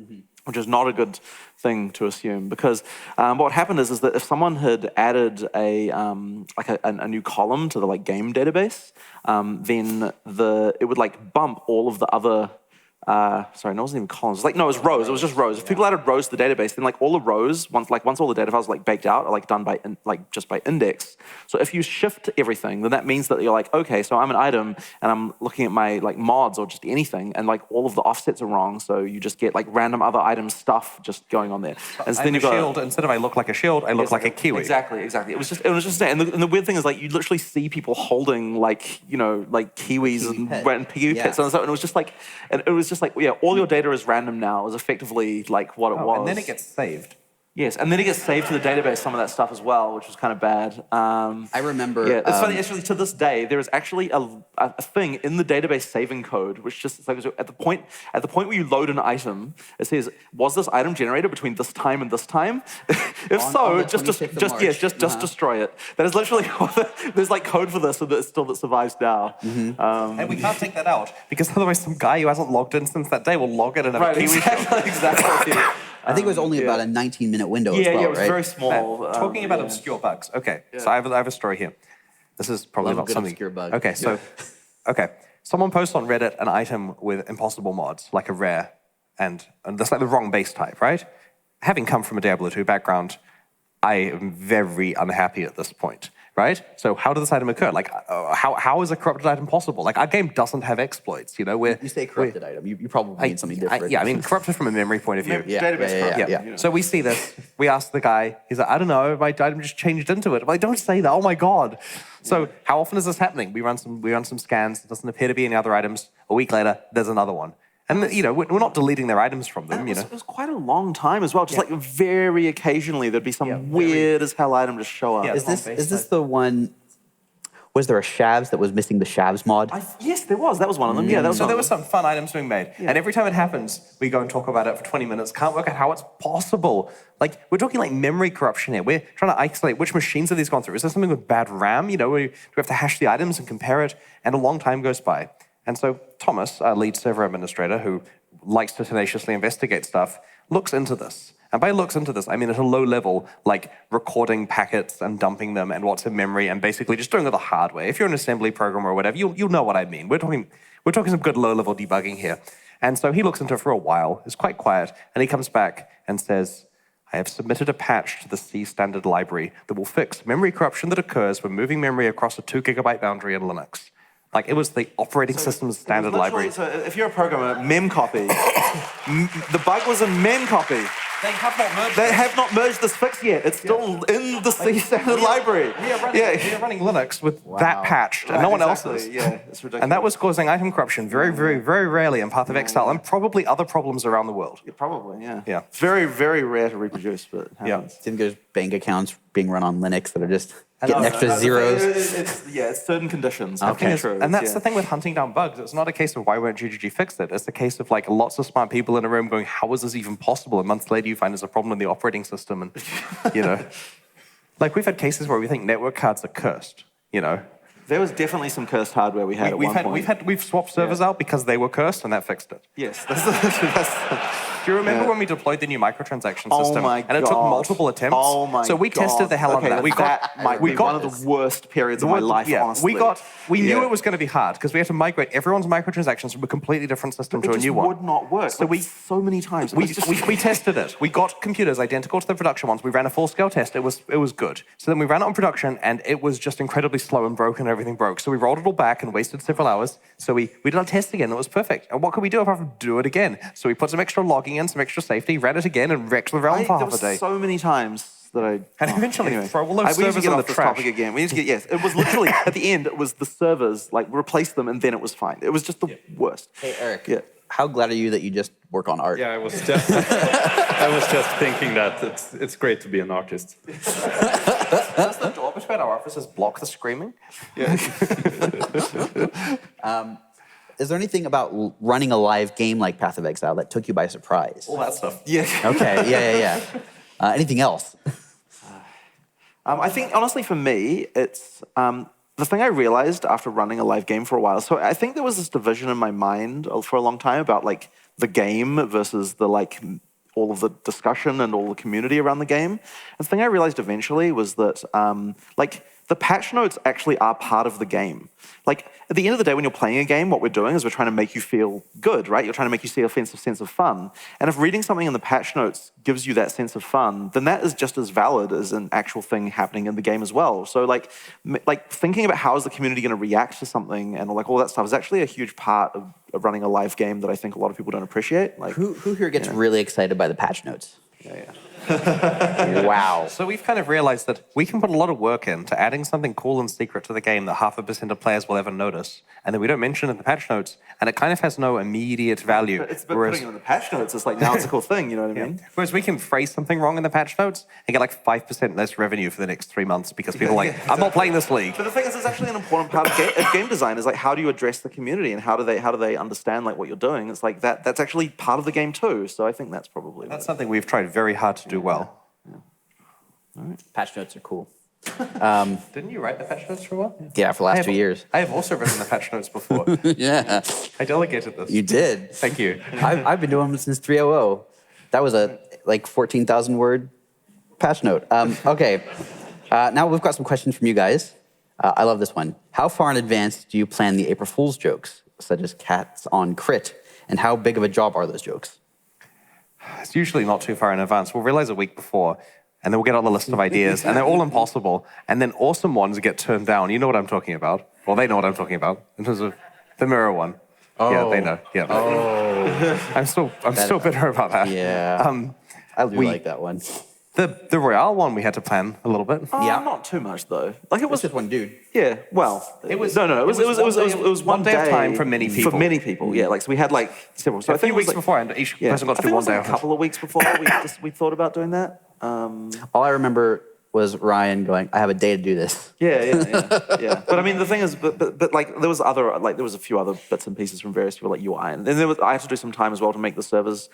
Which is not a good thing to assume because what happened is that if someone had added a new column to the game database, then it would bump all of the other. Sorry, no, it wasn't even columns. It was rows. It was just rows. If people added rows to the database, then all the rows once all the data files are baked out are done by just by index. So if you shift everything, then that means that you're okay, so I'm an item and I'm looking at my mods or just anything, and all of the offsets are wrong. So you just get random other item stuff just going on there. And so then you've got shield. Instead of I look like a shield, I look like a kiwi. Exactly. It was just and the weird thing is you literally see people holding kiwis and piggy pits and it was just all your data is random now is effectively what it was. And then it gets saved. Yes, and then it gets saved to the database, some of that stuff as well, which was kind of bad. I remember. Yeah, it's funny, actually, to this day, there is actually a thing in the database saving code, which just, so at the point where you load an item, it says, was this item generated between this time and this time? If so, just destroy it. That is literally, there's code for this, and that survives now. And we can't take that out, because otherwise some guy who hasn't logged in since that day will log in and have a kiwi shield. Exactly. I think it was only about a 19-minute window as well, it was right? very small. Talking about obscure bugs. Okay, so I have a story here. This is probably Love a not good something. obscure bug. Okay, so, okay. Someone posts on Reddit an item with impossible mods, like a rare, and that's like the wrong base type, right? Having come from a Diablo 2 background, I am very unhappy at this point, right? So how did this item occur? Like, how is a corrupted item possible? Like, our game doesn't have exploits, you know? You say corrupted item. You probably mean something different. Yeah, I mean, corrupted from a memory point of view. Database corruption, you know. So we see this. We ask the guy. He's like, I don't know. My item just changed into it. I'm like, don't say that. Oh my god. So how often is this happening? We run some scans. There doesn't appear to be any other items. A week later, there's another one. And you know, we're not deleting their items from them. It was quite a long time as well. Just like very occasionally, there'd be some weird as hell item just show up. Yeah. Is this the one? Was there a Shavs that was missing the Shavs mod? Yes, there was. That was one of them. Yeah, that was. So there were some fun items being made. Yeah. And every time it happens, we go and talk about it for 20 minutes. Can't work out how it's possible. Like, we're talking like memory corruption here. We're trying to isolate which machines have these gone through. Is there something with bad RAM? You know, do we have to hash the items and compare it? And a long time goes by. And so Thomas, our lead server administrator, who likes to tenaciously investigate stuff, looks into this. And by looks into this, I mean at a low level, like recording packets and dumping them and what's in memory and basically just doing it the hard way. If you're an assembly programmer or whatever, you'll know what I mean. We're talking some good low-level debugging here. And so he looks into it for a while, is quite quiet, and he comes back and says, I have submitted a patch to the C standard library that will fix memory corruption that occurs when moving memory across a 2 GB boundary in Linux. Like, it was the operating system's standard library. So if you're a programmer, memcopy. The bug was in memcopy. They have not merged They have not merged this fix yet. It's still in the C standard library. We are running Linux with that patched, and no one else is. Yeah, it's ridiculous. And that was causing item corruption very, very, very rarely in Path of Exile, and probably other problems around the world. Yeah, probably, yeah. Yeah. It's very, very rare to reproduce, but it happens. Think there's bank accounts being run on Linux that are just getting extra zeros. It's certain conditions. Okay. True. And that's the thing with hunting down bugs. It's not a case of why won't GGG fix it. It's a case of like lots of smart people in a room going, how is this even possible? And months later you find there's a problem in the operating system and, you know. Like we've had cases where we think network cards are cursed, you know. There was definitely some cursed hardware we had at one point. We've swapped servers out because they were cursed and that fixed it. Yes. Do you remember when we deployed the new microtransaction system? My and it took multiple attempts. Oh my So we tested the hell out of that. We might be one of the worst periods of my life, honestly. We knew it was going to be hard because we had to migrate everyone's microtransactions from a completely different system to a new one. It would not work. So so many times. We tested it. We got computers identical to the production ones. We ran a full-scale test. It was good. So then we ran it on production, and it was just incredibly slow and broken. Everything broke. So we rolled it all back and wasted several hours. So we did our test again. It was perfect. And what could we do apart from do it again? So we put some extra logging in, some extra safety, ran it again, and wrecked the realm for half a day. There was so many times that I... And eventually, throw all those servers in the trash. Topic again. We need to get, yes. It was literally, at the end, it was the servers, like, replace them, and then it was fine. It was just the worst. Hey, Erik, how glad are you that you just work on art? Yeah, I was just thinking that it's great to be an artist. Does the door between our offices block the screaming? Yeah. Is there anything about running a live game like Path of Exile that took you by surprise? All that stuff. Yeah. Okay, yeah. Anything else? I think, honestly, for me, it's the thing I realized after running a live game for a while. So I think there was this division in my mind for a long time about, like, the game versus the, like, all of the discussion and all the community around the game. And the thing I realized eventually was that, like, the patch notes actually are part of the game. Like, at the end of the day, when you're playing a game, what we're doing is we're trying to make you feel good, right? You're trying to make you see a sense of fun. And if reading something in the patch notes gives you that sense of fun, then that is just as valid as an actual thing happening in the game as well. So, like thinking about how is the community going to react to something and like all that stuff is actually a huge part of running a live game that I think a lot of people don't appreciate. Like, who here gets really excited by the patch notes? Yeah. Wow. So we've kind of realized that we can put a lot of work into adding something cool and secret to the game that 0.5% of players will ever notice, and then we don't mention it in the patch notes, and it kind of has no immediate value. But putting it in the patch notes, it's like, now it's a cool thing, you know what I mean? Whereas we can phrase something wrong in the patch notes and get like 5% less revenue for the next 3 months because people are like, I'm not playing this league. But the thing is, it's actually an important part of game design is like, how do you address the community and how do they understand like what you're doing? It's like that's actually part of the game too. So I think that's probably something we've tried very hard to do well. All right. Patch notes are cool. Didn't you write the patch notes for a while? Yeah, for the last 2 years. I have also written the patch notes before. Yeah. I delegated this. You did. Thank you. I've been doing them since 3.00. That was a like 14,000 word patch note. Okay. Now we've got some questions from you guys. I love this one. How far in advance do you plan the April Fool's jokes, such as cats on crit? And how big of a job are those jokes? It's usually not too far in advance. We'll realize a week before, and then we'll get on the list of ideas, and they're all impossible. And then awesome ones get turned down. You know what I'm talking about. Well, they know what I'm talking about in terms of the mirror one. Oh. Yeah, they know. Yeah. Oh. I'm still bitter about that. Yeah. I do like that one. The Royale one we had to plan a little bit. Yeah, not too much though. Like it was just one dude. Yeah, well, it was it was one day of time for many people. For many people, yeah. Like so, we had like several. So a few weeks before, and each person got to do one day. A couple of weeks before we thought about doing that. All I remember was Ryan going, "I have a day to do this." Yeah. But I mean, the thing is, but like there was a few other bits and pieces from various people like UI, and then I had to do some time as well to make the servers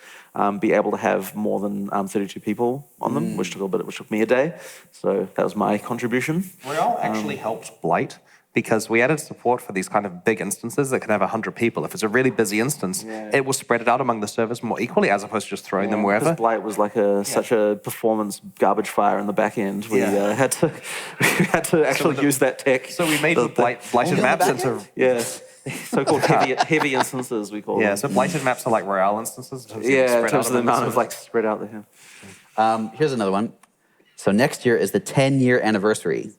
be able to have more than 32 people on them, which took me a day. So that was my contribution. Royale actually helped Blight, because we added support for these kind of big instances that can have 100 people. If it's a really busy instance, it will spread it out among the servers more equally, as opposed to just throwing them wherever. Because Blight was like such a performance garbage fire in the back end. We had to actually use that tech. So we made blighted maps into so-called heavy instances, we call them. Yeah, so blighted maps are like Royale instances. In terms of the amount of like spread out there. Here's another one. So next year is the 10-year anniversary.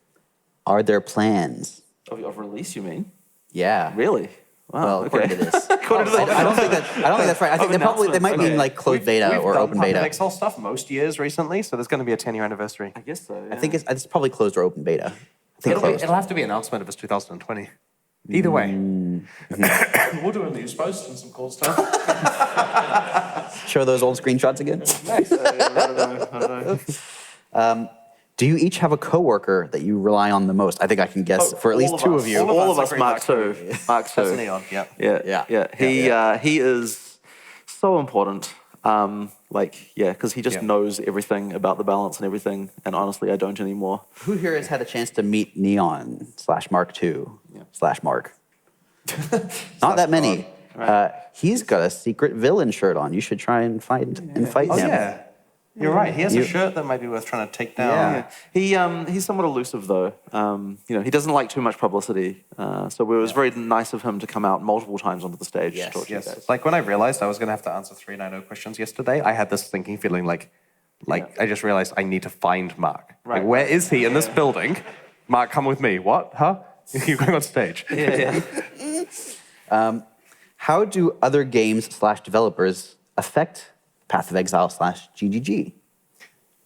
Are there plans? Of release, you mean? Yeah. Really? Wow. Well, according to this. I don't think that's right. I think they might mean like closed beta or open beta. We've done Exile stuff most years recently, so there's going to be a 10-year anniversary. I guess so. Yeah. I think it's probably closed or open beta. It'll have to be an announcement if it's 2020. Either way. We'll do a news post and some cool stuff. Show those old screenshots again. Nice. I don't know. Do you each have a coworker that you rely on the most? I think I can guess for at least two of you. All of us, Mark II. That's Neon, yeah. He is so important. Because he just knows everything about the balance and everything. And honestly, I don't anymore. Who here has had a chance to meet Neon /Mark II /Mark? Not that many. Right. He's got a secret villain shirt on. You should try and fight him. Yeah. You're right. He has a shirt that might be worth trying to take down. Yeah. He's somewhat elusive though. He doesn't like too much publicity. So it was very nice of him to come out multiple times onto the stage. To talk to you guys. Like when I realized I was going to have to answer 390 questions yesterday, I had this thinking feeling like I just realized I need to find Mark. Right. Like, where is he in this building? Mark, come with me. What? Huh? You're going on stage. How do other games /developers affect Path of Exile /GGG?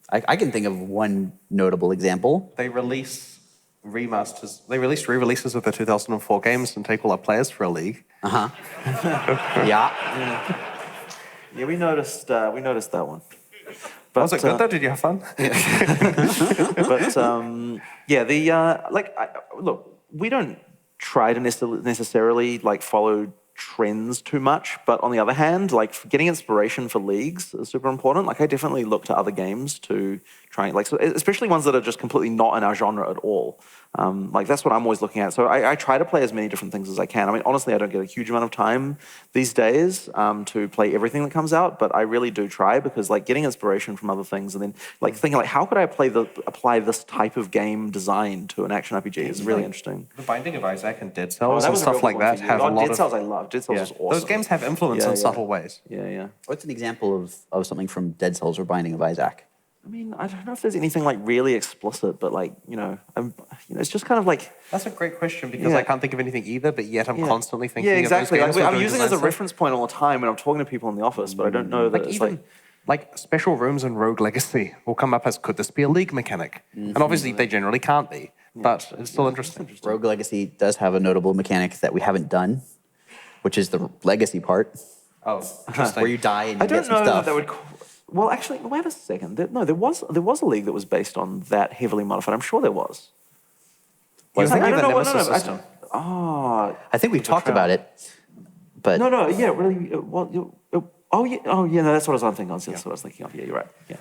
I can think of one notable example. They release remasters. They released re-releases of the 2004 games and take all our players for a league. Yeah, we noticed that one. But, was it good though? Did you have fun? Look, we don't try to necessarily follow trends too much, but on the other hand, getting inspiration for leagues is super important. I definitely look to other games to try and especially ones that are just completely not in our genre at all. That's what I'm always looking at. So I try to play as many different things as I can. I mean, honestly, I don't get a huge amount of time these days to play everything that comes out, but I really do try because getting inspiration from other things and then thinking how could I apply this type of game design to an action RPG is really interesting. The Binding of Isaac and Dead Cells and stuff like that have a lot of... Dead Cells I love. Dead Cells is awesome. Those games have influence in subtle ways. Yeah. What's an example of something from Dead Cells or Binding of Isaac? I mean, I don't know if there's anything really explicit, but it's just kind of That's a great question because I can't think of anything either, but yet I'm constantly thinking of those games. I'm using it as a stuff. reference point all the time when I'm talking to people in the office, but I don't know that it's special rooms in Rogue Legacy will come up as, could this be a league mechanic? And obviously they generally can't be, but it's still interesting. Rogue Legacy does have a notable mechanic that we haven't done, which is the legacy part. Oh, interesting. Where you die and you get some I don't know stuff. that would... Well, actually, wait a second. There was a league that was based on that heavily modified. I'm sure there was. I think the Nemesis system. I think we've talked about it, but really. No, that's what I was thinking of. That's what I was thinking of. Yeah, you're right. Yeah.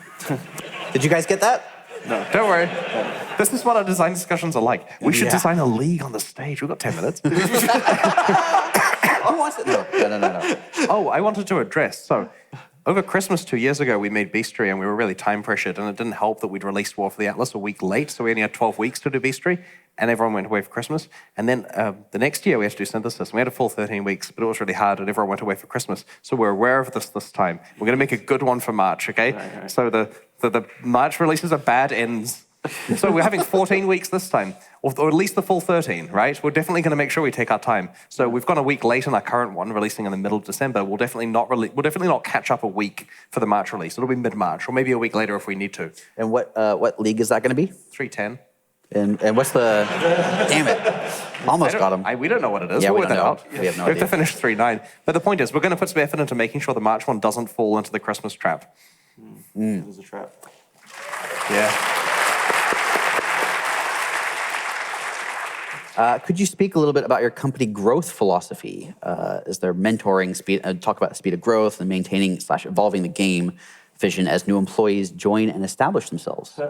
Did you guys get that? No, don't worry. This is what our design discussions are like. We should design a league on the stage. We've got 10 minutes. Who wants it? No. Oh, I wanted to address. So, over Christmas 2 years ago, we made Beastry, and we were really time pressured, and it didn't help that we'd released War for the Atlas a week late, so we only had 12 weeks to do Beastry, and everyone went away for Christmas. And then the next year, we had to do Synthesis, and we had a full 13 weeks, but it was really hard, and everyone went away for Christmas. So we're aware of this time. We're going to make a good one for March, okay? Right. So the March releases are bad ends. So we're having 14 weeks this time, or at least the full 13, right? We're definitely going to make sure we take our time. So we've gone a week late on our current one, releasing in the middle of December. We'll definitely not catch up a week for the March release. It'll be mid-March, or maybe a week later if we need to. And what league is that going to be? 310. And what's the... Damn it. Almost got him. We don't know what it is. Yeah, we'll we work that don't know. out. We have no We have idea. to finish 3-9. But the point is, we're going to put some effort into making sure the March one doesn't fall into the Christmas trap. It was a trap. Yeah. Could you speak a little bit about your company growth philosophy? Is there mentoring, talk about the speed of growth and maintaining/evolving the game vision as new employees join and establish themselves?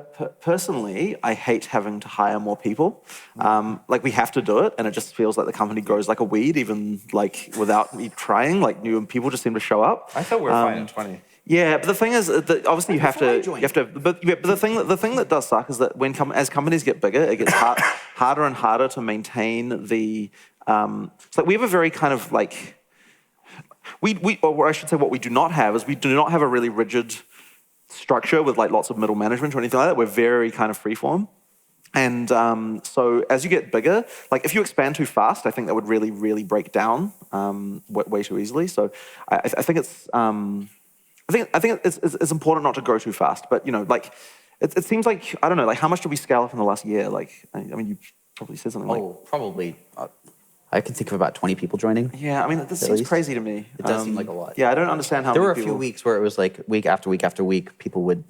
Personally, I hate having to hire more people. Like we have to do it, and it just feels like the company grows like a weed, even like without me trying. Like new people just seem to show up. I thought we were fine at 20. Yeah, but the thing is that obviously you have to. But the thing that does suck is that as companies get bigger, it gets harder and harder to maintain the. It's like we have a very kind of like. Or I should say, what we do not have is we do not have a really rigid structure with like lots of middle management or anything like that. We're very kind of freeform. And so as you get bigger, like if you expand too fast, I think that would really, really break down way too easily. So I think it's. I think it's important not to grow too fast, but like it seems like I don't know, like how much did we scale up in the last year? Like I mean, you probably said something like probably. I can think of about 20 people joining. Yeah, I mean this seems crazy to me. It does seem like a lot. Yeah, I don't understand how there many were a people... few weeks where it was like week after week after week, people would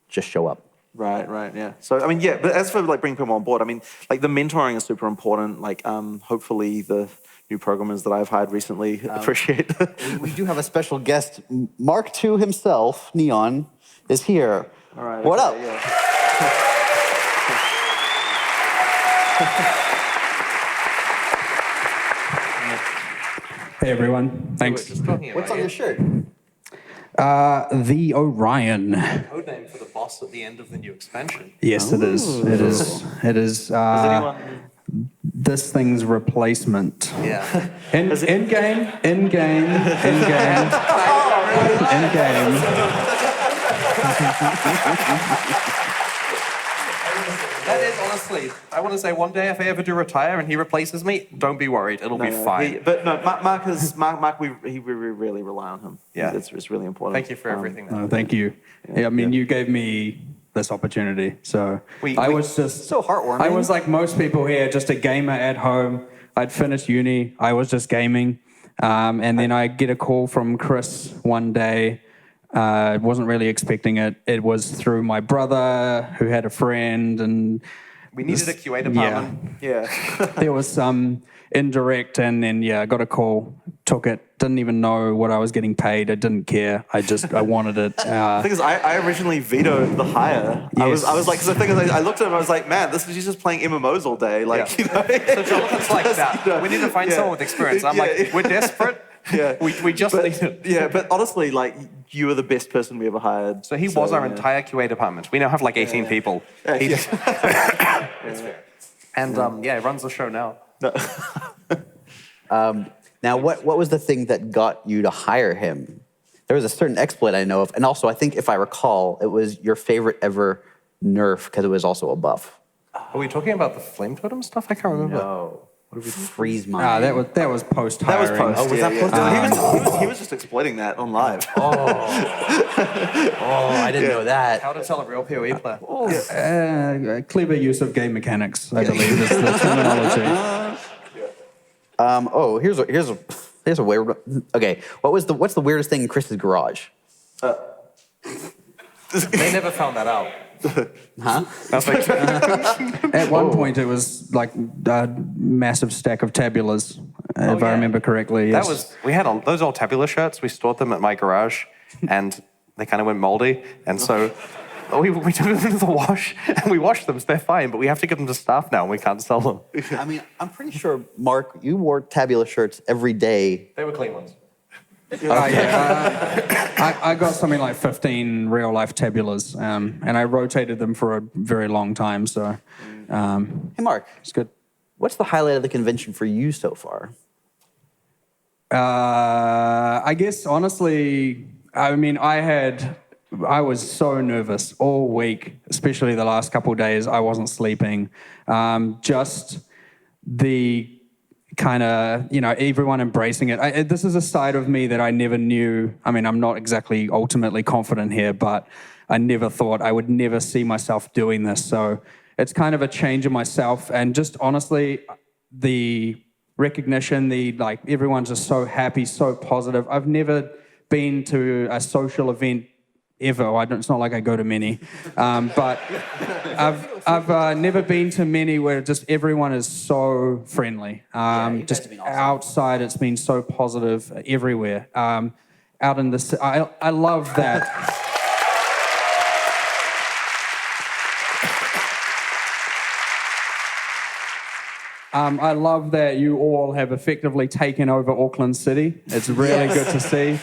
just show up. Right, yeah. So I mean, yeah, but as for like bringing people on board, I mean, like the mentoring is super important. Like, hopefully the new programmers that I've hired recently appreciate. We do have a special guest. Mark II himself, Neon, is here. All right. What up? Yeah. Hey everyone, thanks. What's on your shirt? The Orion. Code name for the boss at the end of the new expansion. Yes, it is. It is. It is. Does anyone... This thing's replacement. Yeah. In game. That is honestly, I want to say one day if I ever do retire and he replaces me, don't be worried. It'll be fine. Mark, we really rely on him. Yeah. It's really important. Thank you for everything. No, thank you. Yeah, I mean, you gave me this opportunity, so I was just so heartwarming. I was like most people here, just a gamer at home. I'd finished uni. I was just gaming, and then I get a call from Chris one day. Wasn't really expecting it. It was through my brother who had a friend, and we needed a QA department. Yeah. there was some indirect, and then I got a call, took it, didn't even know what I was getting paid. I didn't care. I wanted it. The thing is, I originally vetoed the hire. Yes. I was like, because the thing is, I looked at him, I was like, man, he's just playing MMOs all day. Like, So Jonathan's like that. We need to find someone with experience. I'm like, we're desperate. Yeah. We just need it. Yeah, but honestly, like, you were the best person we ever hired. So he was our entire QA department. We now have like 18 people. That's fair. And he runs the show now. Now, what was the thing that got you to hire him? There was a certain exploit I know of, and also I think if I recall, it was your favorite ever nerf because it was also a buff. Are we talking about the flame totem stuff? I can't remember. No. What did we freeze mine? That was post That was hiring. post. Oh, was that post? He was just exploiting that on live. Oh, I didn't know that. How to tell a real PoE player. Clever use of game mechanics, I believe, is the terminology. Here's a weird. Okay, what's the weirdest thing in Chris's garage? They never found that out. Huh? That's like, At one point, it was like a massive stack of tabulas, if I remember correctly. Yes. we had those old tabular shirts. We stored them at my garage, and they kind of went moldy, and so we took them into the wash, and we washed them. So they're fine, but we have to give them to staff now, and we can't sell them. I mean, I'm pretty sure, Mark, you wore Tabula shirts every day. They were clean ones. I got something like 15 real-life tabulars, and I rotated them for a very long time, so Hey, Mark, it's good. what's the highlight of the convention for you so far? I guess, honestly, I mean, I was so nervous all week, especially the last couple of days. I wasn't sleeping. Just the kind of, everyone embracing it. This is a side of me that I never knew. I mean, I'm not exactly ultimately confident here, but I never thought I would never see myself doing this. So it's kind of a change in myself. And just honestly, the recognition, everyone's just so happy, so positive. I've never been to a social event ever. It's not like I go to many, but I've never been to many where just everyone is so friendly. You guys have Just been awesome. outside, it's been so positive everywhere. Out in the, I love that. I love that you all have effectively taken over Auckland City. It's really good to see.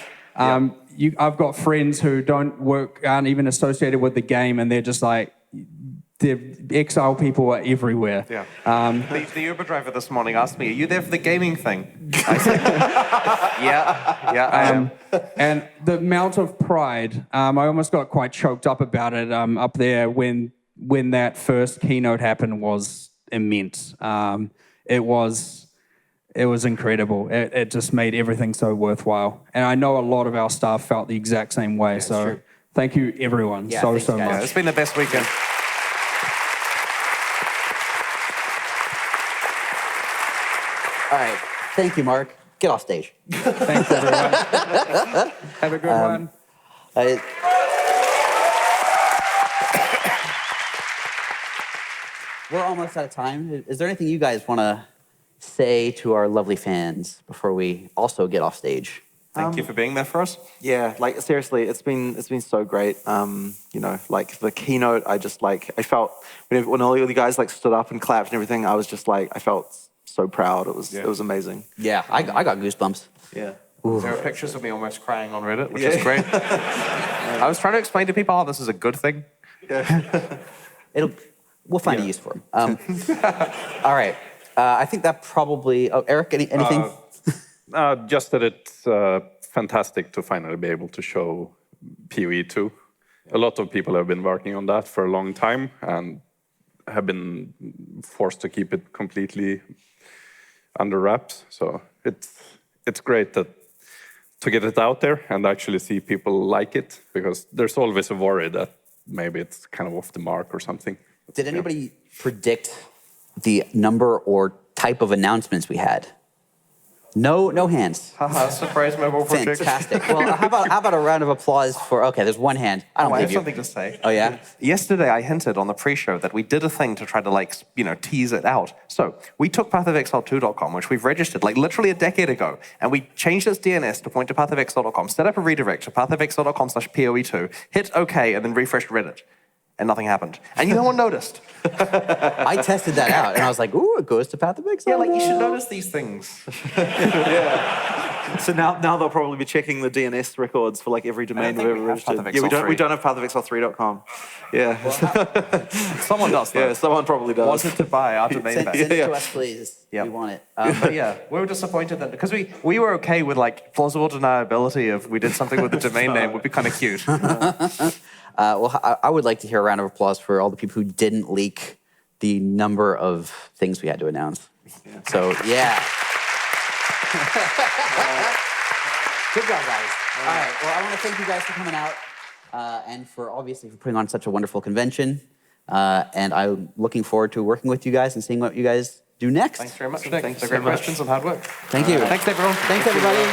I've got friends who aren't even associated with the game, and they're just like, the Exile people are everywhere. Yeah. The Uber driver this morning asked me, "Are you there for the gaming thing?" I said, "Yeah, I am." And the amount of pride, I almost got quite choked up about it up there when that first keynote happened was immense. It was incredible. It just made everything so worthwhile. And I know a lot of our staff felt the exact same way. So true. thank you, everyone, Yeah, so thanks, guys. much. Yeah, it's been the best weekend. All right. Thank you, Mark. Get off stage. Thanks, everyone. Have a good one. We're almost out of time. Is there anything you guys want to say to our lovely fans before we also get off stage? Thank you for being there for us. Yeah, like seriously, it's been so great. Like the keynote, I felt when all the guys like stood up and clapped and everything, I was just like, I felt so proud. It was amazing. Yeah, I got goosebumps. Yeah. There are pictures of me almost crying on Reddit, which is great. I was trying to explain to people how this is a good thing. We'll find a use for them. All right. I think that probably. Oh, Erik, anything? Just that it's fantastic to finally be able to show PoE 2. A lot of people have been working on that for a long time and have been forced to keep it completely under wraps. So it's great to get it out there and actually see people like it, because there's always a worry that maybe it's kind of off the mark or something. Did anybody predict the number or type of announcements we had? No hands. Haha, surprise mobile project. Fantastic. Well, how about a round of applause for? Okay, there's one hand. I don't I have believe you. something to say. Oh yeah. Yesterday, I hinted on the pre-show that we did a thing to try to tease it out. So we took pathofexile2.com, which we've registered literally a decade ago, and we changed its DNS to point to pathofexile.com, set up a redirect to pathofexile.com/PoE2, hit OK, and then refreshed Reddit. And nothing happened. And no one noticed. I tested that out, and I was like, "Ooh, it goes to Path of Exile." Yeah, you should notice these things. So now they'll probably be checking the DNS records for every domain we've ever registered. Yeah, we don't have pathofexile3.com. Yeah. Someone does, though. Yeah, someone probably does. Wanted to buy our domain Send back. it to us, please. Yep. We want it. But yeah, we were disappointed that because we were okay with plausible deniability if we did something with the domain name would be kind of cute. I would like to hear a round of applause for all the people who didn't leak the number of things we had to announce. Yeah. So, yeah. Good job, guys. All right. Well, I want to thank you guys for coming out and for putting on such a wonderful convention. And I'm looking forward to working with you guys and seeing what you guys do next. Thanks very much. Thanks Thanks for very great much. questions and hard work. Thank you. Thanks, everyone. Thanks, everybody.